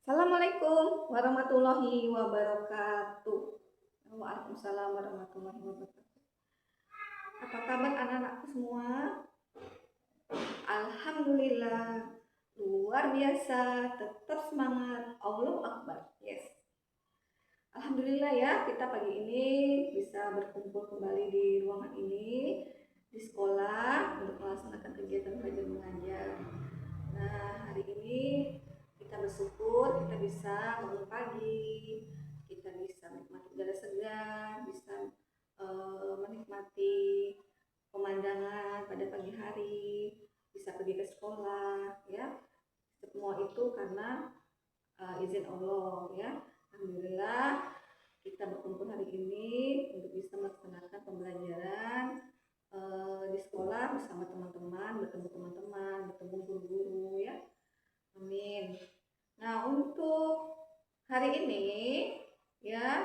Assalamualaikum warahmatullahi wabarakatuh. Waalaikumsalam warahmatullahi wabarakatuh. Apa kabar anak-anakku semua? Alhamdulillah, luar biasa, tetap semangat, Allahu Akbar. Yes. Alhamdulillah ya, kita pagi ini bisa berkumpul kembali di ruangan ini di sekolah untuk melaksanakan kegiatan belajar mengajar. Nah, hari ini kita bersyukur kita bisa bangun pagi, kita bisa menikmati udara segar, bisa menikmati pemandangan pada pagi hari, bisa pergi ke sekolah, ya. Semua itu karena izin Allah, ya. Alhamdulillah kita berkumpul hari ini untuk bisa melaksanakan pembelajaran di sekolah bersama teman-teman, bertemu teman-teman, bertemu guru-guru, ya. Amin. Nah, untuk hari ini ya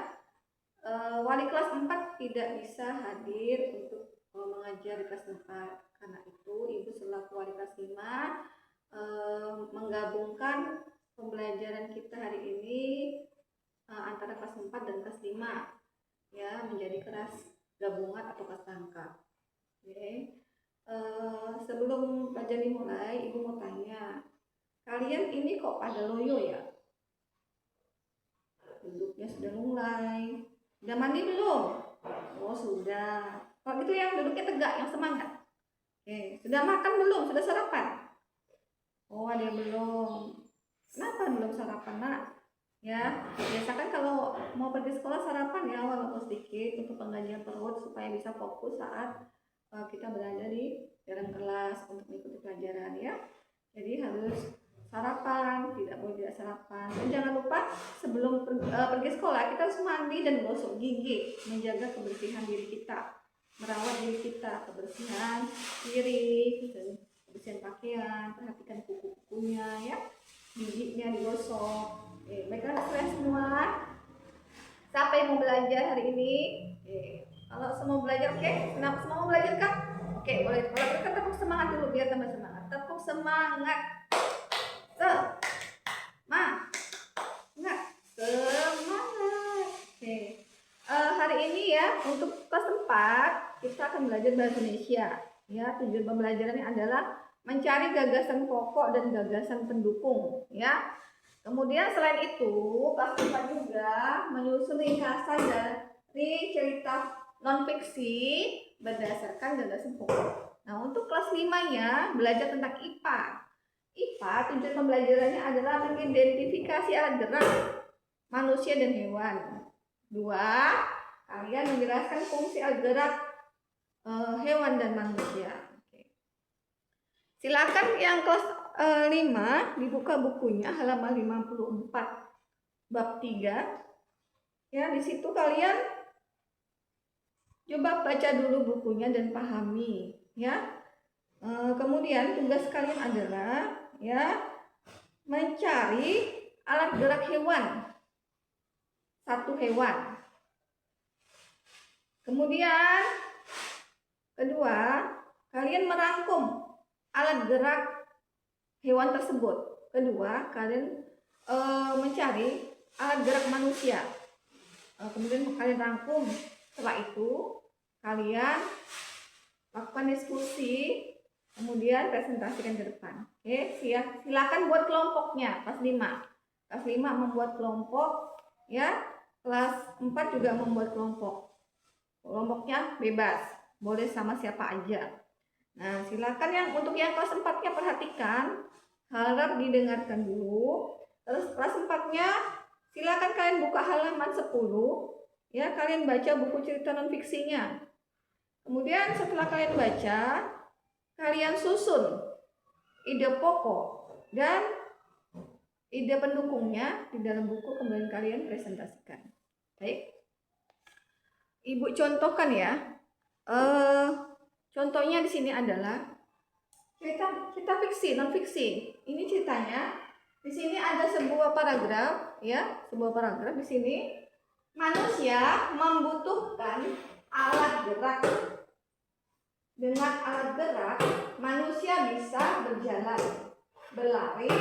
wali kelas 4 tidak bisa hadir untuk mengajar di kelas 4. Karena itu Ibu selaku wali kelas 5 menggabungkan pembelajaran kita hari ini antara kelas 4 dan kelas 5 ya menjadi kelas gabungan atau kelas rangka. Oke. Sebelum pelajaran dimulai, Ibu mau tanya, kalian ini kok pada loyo ya? Duduknya sudah mulai. Udah mandi belum? Oh sudah. Kalau gitu yang duduknya tegak, yang semangat. Oke. Sudah makan belum? Sudah sarapan? Oh ada yang belum. Kenapa belum sarapan nak? Ya, biasakan kalau mau pergi sekolah sarapan ya walaupun sedikit untuk penggajian perut supaya bisa fokus saat kita berada di dalam kelas untuk mengikuti pelajaran ya. Jadi harus sarapan, tidak boleh tidak sarapan. Dan jangan lupa sebelum pergi sekolah kita harus mandi dan gosok gigi, menjaga kebersihan diri kita, merawat diri kita, kebersihan diri dan kebersihan pakaian, perhatikan kuku-kukunya ya, giginya digosok. Baiklah kalian semua, siapa yang mau belajar hari ini? Kalau semua belajar, oke? Kenapa semua mau belajar kan? Oke, boleh. Kalau kita tepuk semangat dulu biar tambah semangat. Tepuk semangat. Semangat. Oke. Hari ini ya untuk kelas 4 kita akan belajar bahasa Indonesia. Ya, tujuan pembelajarannya adalah mencari gagasan pokok dan gagasan pendukung. Ya. Kemudian selain itu, kelas 4 juga menyusun ringkasan dari cerita non-fiksi berdasarkan gagasan pokok. Nah, untuk kelas 5-nya belajar tentang IPA. IPA tujuan pembelajarannya adalah mengidentifikasi alat gerak manusia dan hewan. 2, kalian menjelaskan fungsi alat gerak hewan dan manusia. Silakan yang kelas 5 dibuka bukunya halaman 54 bab 3. Ya, di situ kalian coba baca dulu bukunya dan pahami, ya. Kemudian tugas kalian adalah ya mencari alat gerak hewan. Satu hewan. Kemudian kedua, kalian merangkum alat gerak hewan tersebut. Kedua, kalian mencari alat gerak manusia. Kemudian kalian rangkum. Setelah itu kalian lakukan diskusi, kemudian presentasikan ke depan. Oke, silakan buat kelompoknya. Kelas 5. Kelas 5 membuat kelompok, ya. Kelas 4 juga membuat kelompok. Kelompoknya bebas, boleh sama siapa aja. Nah, silakan yang untuk yang kelas 4-nya perhatikan, harap didengarkan dulu. Terus kelas 4-nya silakan kalian buka halaman 10, ya, kalian baca buku cerita non fiksinya. Kemudian setelah kalian baca, kalian susun ide pokok dan ide pendukungnya di dalam buku, kemudian kalian presentasikan. Baik. Ibu contohkan ya. Contohnya di sini adalah cerita fiksi, non fiksi. Ini ceritanya. Di sini ada sebuah paragraf, ya, sebuah paragraf di sini. Manusia membutuhkan alat gerak. Dengan alat gerak, manusia bisa berjalan, berlari,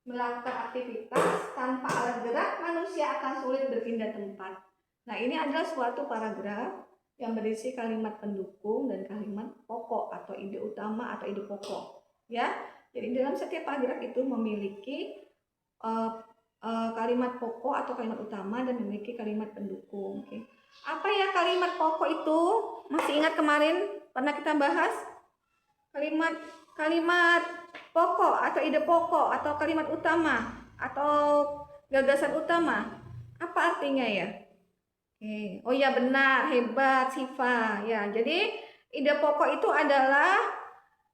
melakukan aktivitas tanpa alat gerak, manusia akan sulit berpindah tempat. Nah, ini adalah suatu paragraf yang berisi kalimat pendukung dan kalimat pokok atau ide utama atau ide pokok. Ya, jadi dalam setiap paragraf itu memiliki kalimat pokok atau kalimat utama dan memiliki kalimat pendukung. Oke. Apa ya kalimat pokok itu? Masih ingat kemarin pernah kita bahas? Kalimat pokok atau ide pokok atau kalimat utama atau gagasan utama. Apa artinya ya? Oke. Oh ya, benar, hebat Siva. Ya, jadi ide pokok itu adalah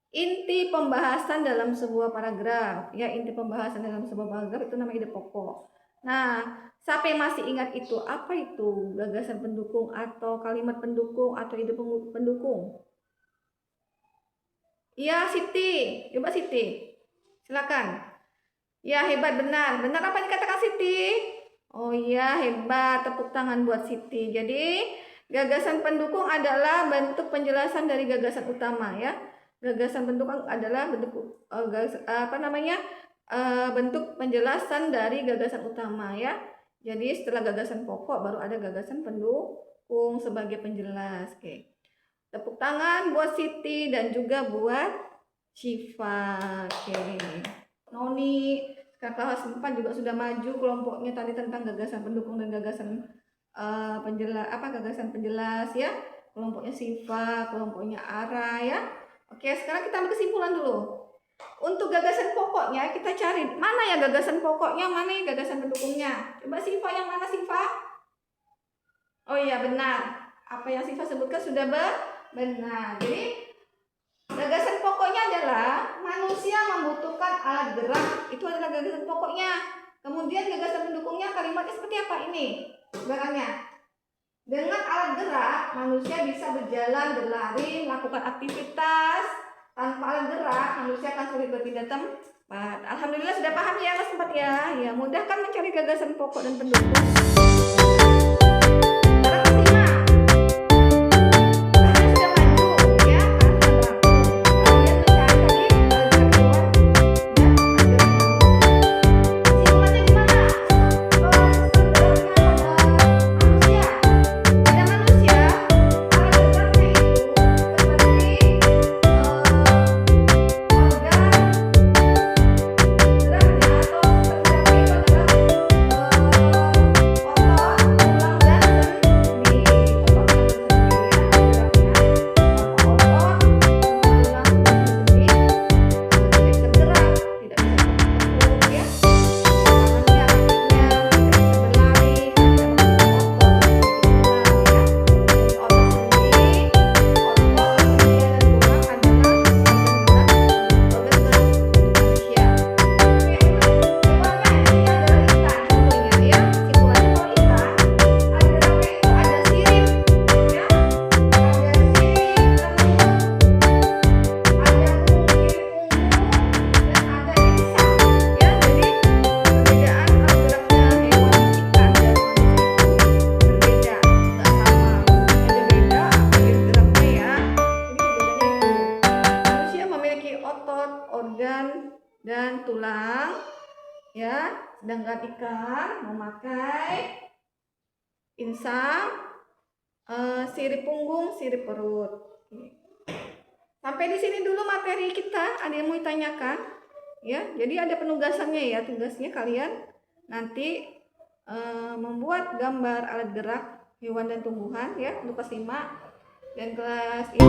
inti pembahasan dalam sebuah paragraf. Ya, inti pembahasan dalam sebuah paragraf itu namanya ide pokok. Nah, siapa yang masih ingat itu? Apa itu gagasan pendukung atau kalimat pendukung atau ide pendukung? Iya, Siti. Coba Siti. Silakan. Ya, hebat, benar. Benar apa yang dikatakan Siti? Oh iya, hebat. Tepuk tangan buat Siti. Jadi, gagasan pendukung adalah bentuk penjelasan dari gagasan utama ya. Gagasan pendukung adalah bentuk bentuk penjelasan dari gagasan utama ya. Jadi setelah gagasan pokok baru ada gagasan pendukung sebagai penjelas. Oke. Tepuk tangan buat Siti dan juga buat Syifa. Oke. Noni kelas 4 juga sudah maju kelompoknya tadi tentang gagasan pendukung dan gagasan gagasan penjelas ya. Kelompoknya Syifa, kelompoknya Ara ya. Oke, sekarang kita ambil kesimpulan dulu. Untuk gagasan pokoknya kita cari mana ya gagasan pokoknya, mana ya gagasan pendukungnya. Coba Syifa, yang mana Syifa? Oh iya, benar. Apa yang Syifa sebutkan sudah benar. Jadi gagasan pokoknya adalah manusia membutuhkan alat gerak. Itu adalah gagasan pokoknya. Kemudian gagasan pendukungnya kalimatnya seperti apa ini? Barangnya. Dengan alat gerak, manusia bisa berjalan, berlari, melakukan aktivitas. Tanpa alat gerak, manusia akan sulit berpindah tempat. Alhamdulillah sudah paham ya kelas 4 ya. Ya, mudah kan mencari gagasan pokok dan pendukung. Dan tulang ya, sedangkan ikan memakai insang, sirip punggung, sirip perut. Sampai di sini dulu materi kita. Ada yang mau ditanyakan? Ya, jadi ada penugasannya ya. Tugasnya kalian nanti membuat gambar alat gerak hewan dan tumbuhan ya untuk kelas 5 dan kelas ini.